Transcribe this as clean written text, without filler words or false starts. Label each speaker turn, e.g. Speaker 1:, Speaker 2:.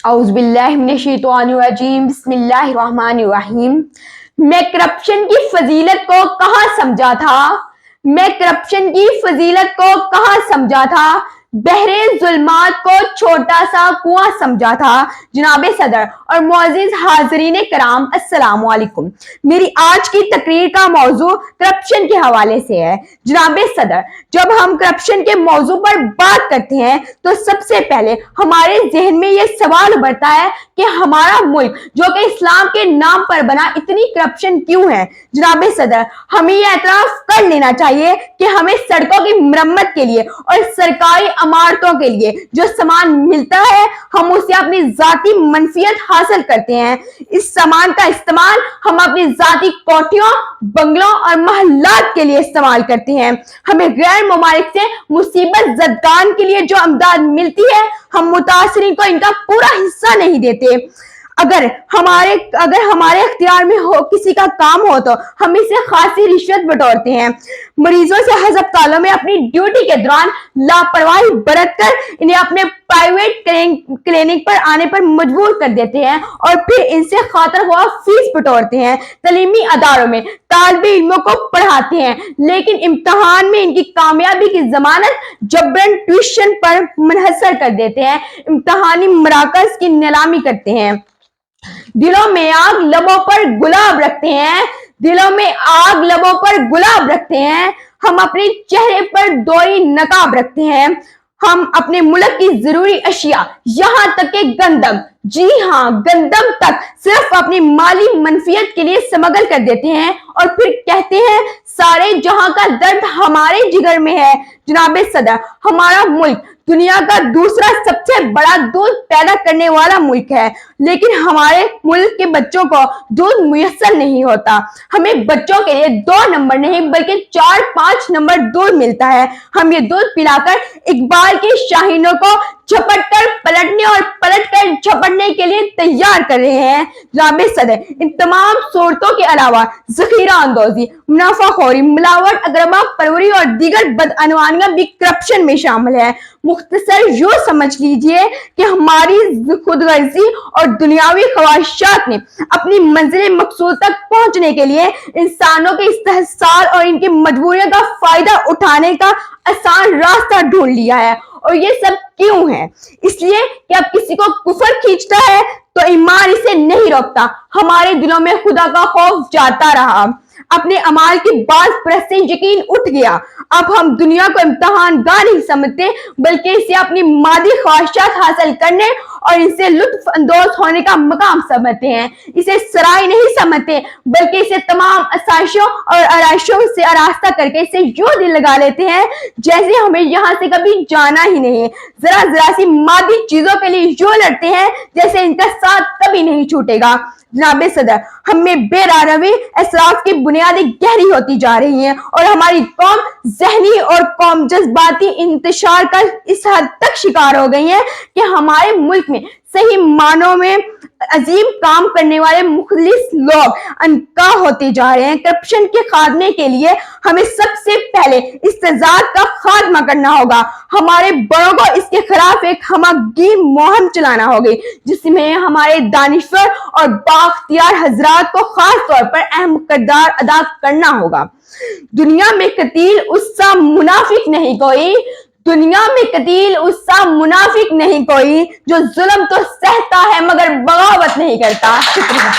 Speaker 1: औज़ बिल्लाहि मिनश शैतानिर रजीम, बिस्मिल्लाहिर्रहमानिर्रहीम। मैं करप्शन की फजीलत को कहाँ समझा था, मैं करप्शन की फजीलत को कहाँ समझा था, बहरे जुल्मात को छोटा सा कुआं समझा था। जनाब सदर और मुअज़्ज़िज़ हाज़रीन कराम, अस्सलाम वालेकुम। मेरी आज की तकरीर का मौजू करप्शन के हवाले से है। जनाब सदर, जब हम करप्शन के मौजू पर बात करते हैं तो सबसे पहले हमारे जहन में ये सवाल उभरता है कि हमारा मुल्क जो कि इस्लाम के नाम पर बना, इतनी करप्शन क्यों है। जनाब सदर, हमें यह एतराफ कर लेना चाहिए कि हमें सड़कों की मरम्मत के लिए और सरकारी इमारतों के लिए जो सामान मिलता है, हम उससे अपनी जाती मनफियत हासिल करते हैं। इस सामान का इस्तेमाल हम अपनी जाती कोठियों, बंगलों और महल्लात के लिए इस्तेमाल करते हैं। हमें गैर ममालिक से मुसीबत ज़दगान के लिए जो अमदाद मिलती है, हम मुतासिरीन को इनका पूरा हिस्सा नहीं देते। अगर हमारे इख्तियार में हो किसी का काम हो तो हम इसे खासी रिश्वत बटोरते हैं। मरीजों से अस्पतालों में अपनी ड्यूटी के दौरान लापरवाही बरतकर इन्हें अपने प्राइवेट क्लिनिक पर आने पर मजबूर कर देते हैं और फिर इनसे खातर हुआ फीस बटोरते हैं। तालीमी अदारों में तालिबे इल्मों को पढ़ाते हैं, लेकिन इम्तहान में इनकी कामयाबी की जमानत जबरन ट्यूशन पर मुनहसर कर देते हैं। इम्तहानी मराकज की नीलामी करते हैं। दिलों में आग लबों पर गुलाब रखते हैं, दिलों में आग लबों पर गुलाब रखते हैं। हम अपने चेहरे पर दोई नकाब रखते हैं। हम अपने मुल्क की जरूरी अशिया, यहाँ तक के गंदम, जी हाँ गंदम तक, सिर्फ अपनी माली मनफियत के लिए स्मगल कर देते हैं और फिर कहते हैं सारे जहां का दर्द हमारे जिगर में है। जनाब सदर, हमारा मुल्क दुनिया का दूसरा सबसे बड़ा दूध पैदा करने वाला मुल्क है, लेकिन हमारे मुल्क के बच्चों को दूध मुयस्सर नहीं होता। हमें बच्चों के लिए 2 नंबर नहीं बल्कि 4-5 नंबर दूध मिलता है। हम ये दूध पिलाकर इकबाल के शाहीनों को झपट कर पलटने और पलट कर झपटने के लिए तैयार कर रहे हैं। जनाब सदर, इन तमाम सूरतों के अलावा जखीरा अंदोजी, मुनाफाखोरी, मिलावट, अगरबा परवरी और दीगर बदअनवानियां भी करप्शन में शामिल है। मुख्तसर यूं समझ लीजिए कि हमारी खुदगर्जी और दुनियावी ख्वाहिशात ने अपनी मंजिल मकसूद तक पहुंचने के लिए इंसानों के इस्तेहसाल और इनकी मजबूरियों का फायदा उठाने का आसान रास्ता ढूंढ लिया है। और ये सब क्यों है? इसलिए कि अब किसी को कुफर खींचता है तो ईमान इसे नहीं रोकता। हमारे दिलों में खुदा का खौफ जाता रहा, अपने अमाल की बात पर से यकीन उठ गया। अब हम दुनिया को इम्तहान गाह नहीं समझते, बल्कि इसे अपनी मादी ख्वाहिशात हासिल करने और इनसे लुत्फ अंदोज होने का मकाम समझते हैं। इसे सराय नहीं समझते, बल्कि इसे तमाम आसाइशों और आराइशों से आरास्ता करके इसे यूं दिल लगा लेते हैं जैसे हमें यहाँ से कभी जाना ही नहीं। जरा सी मादी चीजों के लिए यूं लड़ते हैं जैसे इनका साथ कभी नहीं छूटेगा। जनाब सदर, हमें बेरारवी असराफ की बुनियादी गहरी होती जा रही है और हमारी कौम जहनी और कौम जज्बाती इंतशार का इस हद तक शिकार हो गई है कि हमारे मुल्क में सही मानों में अजीम काम करने वाले मुखलिस लोग अनका होते जा रहे हैं। करप्शन के खात्मे के लिए हमें सबसे पहले इस्तेजाद का खात्मा करना होगा। हमारे बड़ों को इसके खिलाफ एक हमगीर मुहिम चलाना होगी, जिसमें हमारे दानिश्वर और बाख्तियार हजरात को खास तौर पर अहम किरदार अदा करना होगा। दुनिया में कतील उससा मुनाफिक नहीं कोई, दुनिया में कतील उससा मुनाफिक नहीं कोई, जो जुल्म तो सहता है मगर बगावत नहीं करता। शुक्रिया।